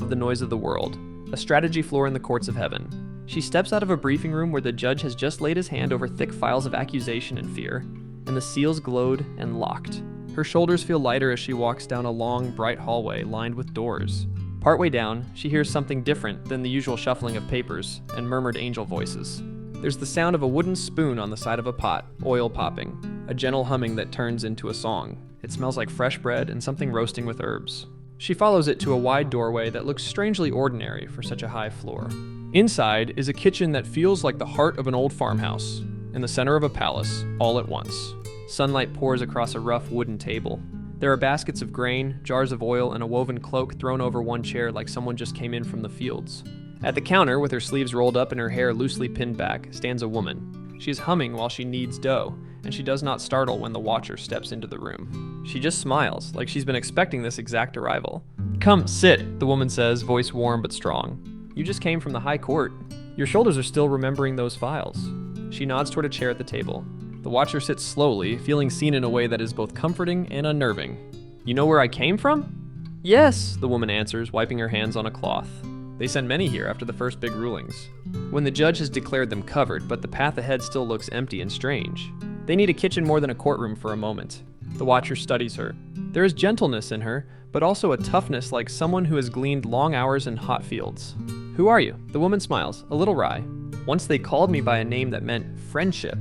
the noise of the world, a strategy floor in the courts of heaven. She steps out of a briefing room where the judge has just laid his hand over thick files of accusation and fear, and the seals glowed and locked. Her shoulders feel lighter as she walks down a long, bright hallway lined with doors. Partway down, she hears something different than the usual shuffling of papers and murmured angel voices. There's the sound of a wooden spoon on the side of a pot, oil popping, a gentle humming that turns into a song. It smells like fresh bread and something roasting with herbs. She follows it to a wide doorway that looks strangely ordinary for such a high floor. Inside is a kitchen that feels like the heart of an old farmhouse, in the center of a palace, all at once. Sunlight pours across a rough wooden table. There are baskets of grain, jars of oil, and a woven cloak thrown over one chair like someone just came in from the fields. At the counter, with her sleeves rolled up and her hair loosely pinned back, stands a woman. She is humming while she kneads dough, and she does not startle when the watcher steps into the room. She just smiles, like she's been expecting this exact arrival. "Come, sit," the woman says, voice warm but strong. "You just came from the high court. Your shoulders are still remembering those files." She nods toward a chair at the table. The watcher sits slowly, feeling seen in a way that is both comforting and unnerving. "You know where I came from?" "Yes," the woman answers, wiping her hands on a cloth. They send many here after the first big rulings, when the judge has declared them covered, but the path ahead still looks empty and strange. They need a kitchen more than a courtroom for a moment. The watcher studies her. There is gentleness in her, but also a toughness like someone who has gleaned long hours in hot fields. "Who are you?" The woman smiles, a little wry. "Once they called me by a name that meant friendship.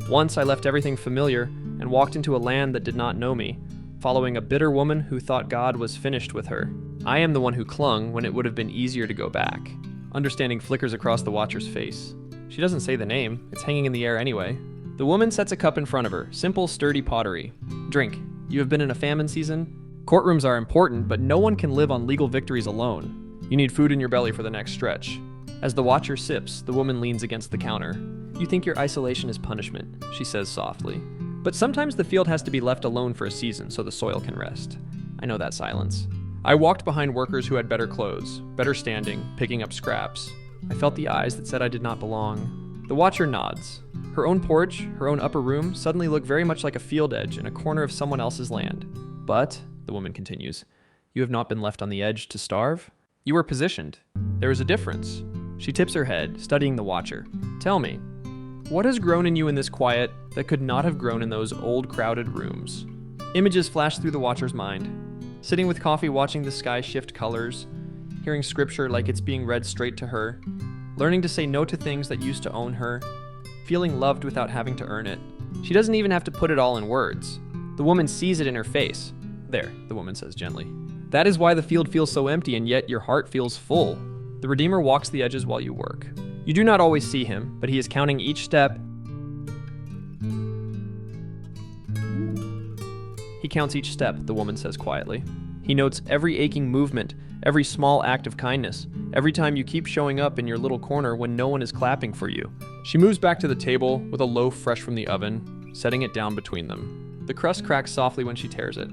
Once I left everything familiar and walked into a land that did not know me, following a bitter woman who thought God was finished with her. I am the one who clung when it would have been easier to go back." Understanding flickers across the watcher's face. She doesn't say the name, it's hanging in the air anyway. The woman sets a cup in front of her, simple, sturdy pottery. "Drink. You have been in a famine season? Courtrooms are important, but no one can live on legal victories alone. You need food in your belly for the next stretch." As the watcher sips, the woman leans against the counter. "You think your isolation is punishment," she says softly. "But sometimes the field has to be left alone for a season so the soil can rest." I know that silence. I walked behind workers who had better clothes, better standing, picking up scraps. I felt the eyes that said I did not belong. The watcher nods. Her own porch, her own upper room, suddenly look very much like a field edge in a corner of someone else's land. "But," the woman continues, "you have not been left on the edge to starve. You were positioned. There is a difference." She tips her head, studying the watcher. "Tell me, what has grown in you in this quiet that could not have grown in those old crowded rooms?" Images flash through the watcher's mind. Sitting with coffee watching the sky shift colors, hearing scripture like it's being read straight to her, learning to say no to things that used to own her, feeling loved without having to earn it. She doesn't even have to put it all in words. The woman sees it in her face. "There," the woman says gently. "That is why the field feels so empty and yet your heart feels full. The Redeemer walks the edges while you work. You do not always see him, but he is counting each step. He counts each step," the woman says quietly. "He notes every aching movement, every small act of kindness, every time you keep showing up in your little corner when no one is clapping for you." She moves back to the table with a loaf fresh from the oven, setting it down between them. The crust cracks softly when she tears it.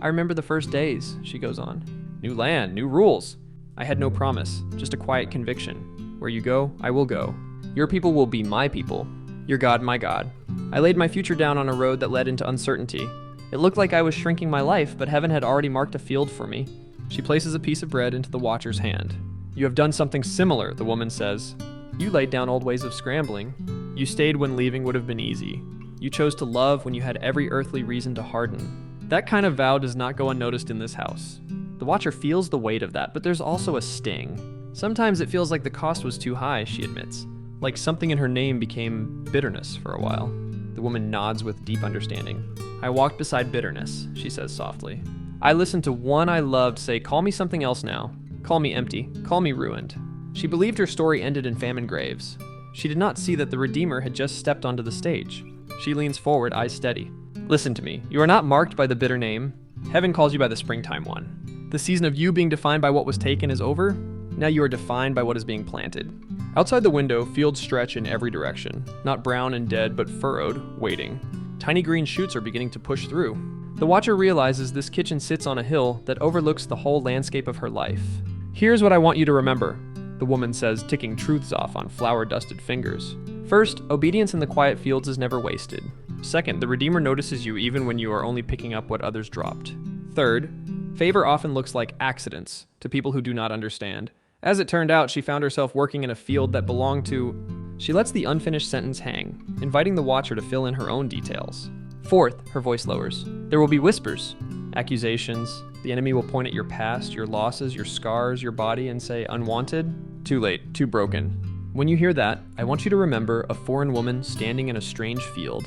"I remember the first days," she goes on. "New land, new rules. I had no promise, just a quiet conviction. Where you go, I will go. Your people will be my people. Your God, my God. I laid my future down on a road that led into uncertainty. It looked like I was shrinking my life, but heaven had already marked a field for me." She places a piece of bread into the watcher's hand. "You have done something similar," the woman says. "You laid down old ways of scrambling. You stayed when leaving would have been easy. You chose to love when you had every earthly reason to harden. That kind of vow does not go unnoticed in this house." The watcher feels the weight of that, but there's also a sting. Sometimes it feels like the cost was too high, she admits. Like something in her name became bitterness for a while. The woman nods with deep understanding. "I walked beside bitterness," she says softly. "I listened to one I loved say, 'Call me something else now. Call me empty. Call me ruined.'" She believed her story ended in famine graves. She did not see that the Redeemer had just stepped onto the stage. She leans forward, eyes steady. "Listen to me. You are not marked by the bitter name. Heaven calls you by the springtime one. The season of you being defined by what was taken is over. Now you are defined by what is being planted." Outside the window, fields stretch in every direction. Not brown and dead, but furrowed, waiting. Tiny green shoots are beginning to push through. The watcher realizes this kitchen sits on a hill that overlooks the whole landscape of her life. "Here's what I want you to remember," the woman says, ticking truths off on flour-dusted fingers. "First, obedience in the quiet fields is never wasted. Second, the Redeemer notices you even when you are only picking up what others dropped. Third, favor often looks like accidents to people who do not understand. As it turned out, she found herself working in a field that belonged to... She lets the unfinished sentence hang, inviting the watcher to fill in her own details. Fourth, her voice lowers. There will be whispers, accusations. The enemy will point at your past, your losses, your scars, your body, and say, unwanted? Too late, too broken. When you hear that, I want you to remember a foreign woman standing in a strange field,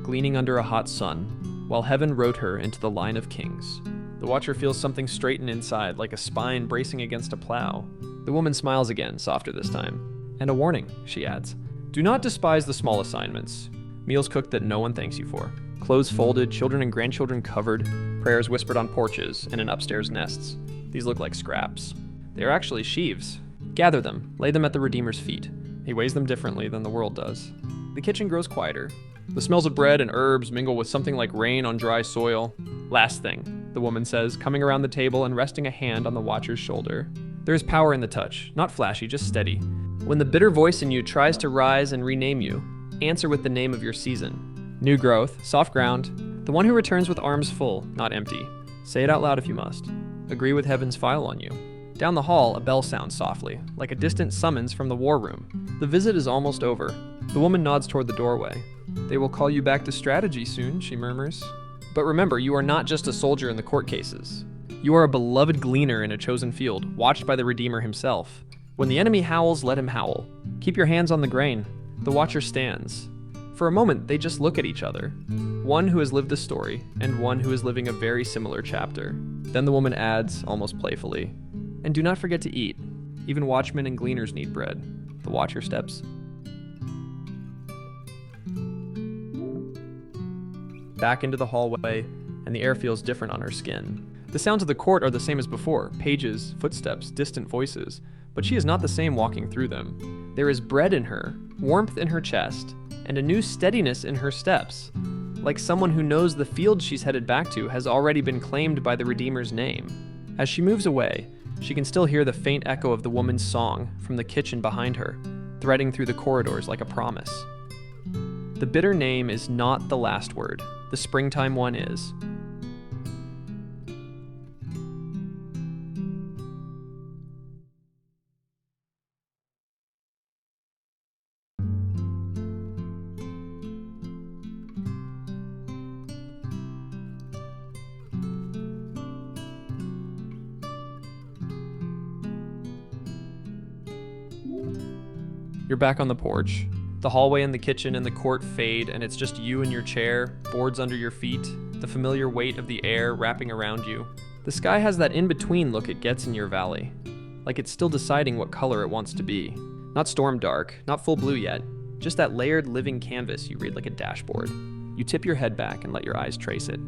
gleaning under a hot sun, while heaven wrote her into the line of kings. The watcher feels something straighten inside, like a spine bracing against a plow. The woman smiles again, softer this time. And a warning, she adds. Do not despise the small assignments. Meals cooked that no one thanks you for. Clothes folded, children and grandchildren covered, prayers whispered on porches and in upstairs nests. These look like scraps. They are actually sheaves. Gather them, lay them at the Redeemer's feet. He weighs them differently than the world does. The kitchen grows quieter. The smells of bread and herbs mingle with something like rain on dry soil. Last thing, the woman says, coming around the table and resting a hand on the watcher's shoulder. There is power in the touch, not flashy, just steady. When the bitter voice in you tries to rise and rename you, answer with the name of your season. New growth, soft ground, the one who returns with arms full, not empty. Say it out loud if you must. Agree with heaven's file on you. Down the hall, a bell sounds softly, like a distant summons from the war room. The visit is almost over. The woman nods toward the doorway. They will call you back to strategy soon, she murmurs. But remember, you are not just a soldier in the court cases. You are a beloved gleaner in a chosen field, watched by the Redeemer himself. When the enemy howls, let him howl. Keep your hands on the grain. The watcher stands. For a moment, they just look at each other. One who has lived a story, and one who is living a very similar chapter. Then the woman adds, almost playfully, and do not forget to eat. Even watchmen and gleaners need bread. The watcher steps back into the hallway, and the air feels different on her skin. The sounds of the court are the same as before, pages, footsteps, distant voices, but she is not the same walking through them. There is bread in her, warmth in her chest, and a new steadiness in her steps, like someone who knows the field she's headed back to has already been claimed by the Redeemer's name. As she moves away, she can still hear the faint echo of the woman's song from the kitchen behind her, threading through the corridors like a promise. The bitter name is not the last word. The springtime one is. You're back on the porch. The hallway and the kitchen and the court fade, and it's just you and your chair, boards under your feet, the familiar weight of the air wrapping around you. The sky has that in-between look it gets in your valley, like it's still deciding what color it wants to be. Not storm dark, not full blue yet, just that layered living canvas you read like a dashboard. You tip your head back and let your eyes trace it.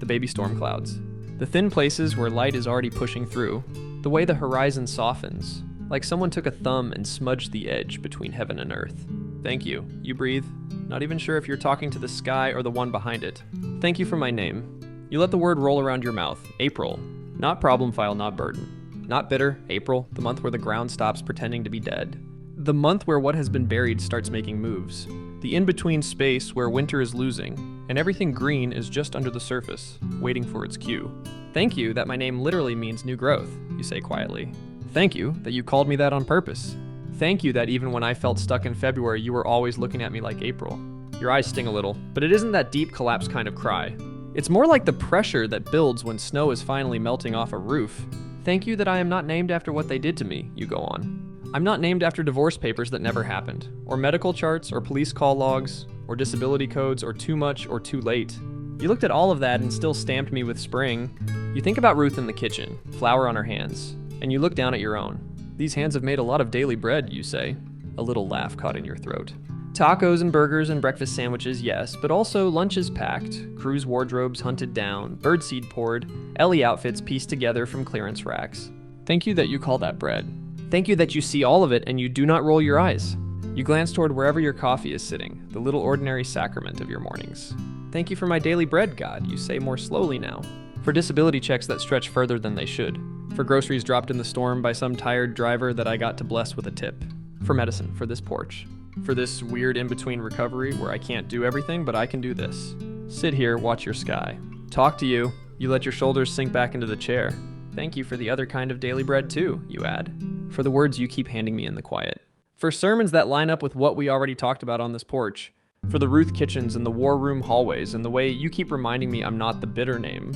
The baby storm clouds. The thin places where light is already pushing through, the way the horizon softens, like someone took a thumb and smudged the edge between heaven and earth. Thank you. You breathe. Not even sure if you're talking to the sky or the one behind it. Thank you for my name. You let the word roll around your mouth. April. Not problem file, not burden. Not bitter. April, the month where the ground stops pretending to be dead. The month where what has been buried starts making moves. The in-between space where winter is losing, and everything green is just under the surface, waiting for its cue. Thank you that my name literally means new growth, you say quietly. Thank you that you called me that on purpose. Thank you that even when I felt stuck in February, you were always looking at me like April. Your eyes sting a little, but it isn't that deep collapse kind of cry. It's more like the pressure that builds when snow is finally melting off a roof. Thank you that I am not named after what they did to me, you go on. I'm not named after divorce papers that never happened, or medical charts, or police call logs, or disability codes, or too much or too late. You looked at all of that and still stamped me with spring. You think about Ruth in the kitchen, flour on her hands, and you look down at your own. These hands have made a lot of daily bread, you say. A little laugh caught in your throat. Tacos and burgers and breakfast sandwiches, yes, but also lunches packed, cruise wardrobes hunted down, birdseed poured, Ellie outfits pieced together from clearance racks. Thank you that you call that bread. Thank you that you see all of it and you do not roll your eyes. You glance toward wherever your coffee is sitting, the little ordinary sacrament of your mornings. Thank you for my daily bread, God, you say more slowly now. For disability checks that stretch further than they should. For groceries dropped in the storm by some tired driver that I got to bless with a tip. For medicine, for this porch. For this weird in-between recovery where I can't do everything, but I can do this. Sit here, watch your sky. Talk to you, You let your shoulders sink back into the chair. Thank you for the other kind of daily bread too, you add, for the words you keep handing me in the quiet. For sermons that line up with what we already talked about on this porch. For the Ruth kitchens and the war room hallways and the way you keep reminding me I'm not the bitter name.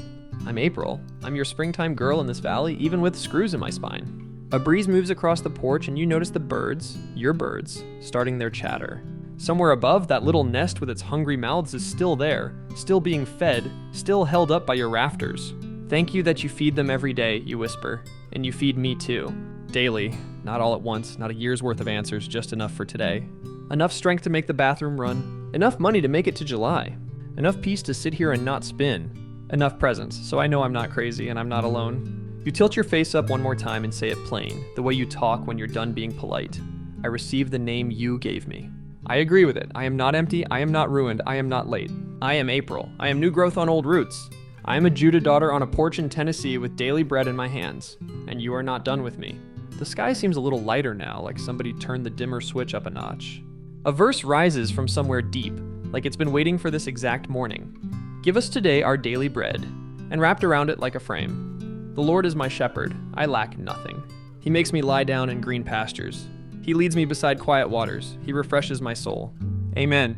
I'm April. I'm your springtime girl in this valley, even with screws in my spine. A breeze moves across the porch and you notice the birds, your birds, starting their chatter. Somewhere above, that little nest with its hungry mouths is still there, still being fed, still held up by your rafters. Thank you that you feed them every day, you whisper. And you feed me too. Daily. Not all at once, not a year's worth of answers, just enough for today. Enough strength to make the bathroom run. Enough money to make it to July. Enough peace to sit here and not spin. Enough presents, so I know I'm not crazy and I'm not alone. You tilt your face up one more time and say it plain, the way you talk when you're done being polite. I received the name you gave me. I agree with it. I am not empty, I am not ruined, I am not late. I am April. I am new growth on old roots. I am a Judah daughter on a porch in Tennessee with daily bread in my hands. And you are not done with me. The sky seems a little lighter now, like somebody turned the dimmer switch up a notch. A verse rises from somewhere deep, like it's been waiting for this exact morning. Give us today our daily bread, and wrapped around it like a frame. The Lord is my shepherd, I lack nothing. He makes me lie down in green pastures. He leads me beside quiet waters. He refreshes my soul. Amen.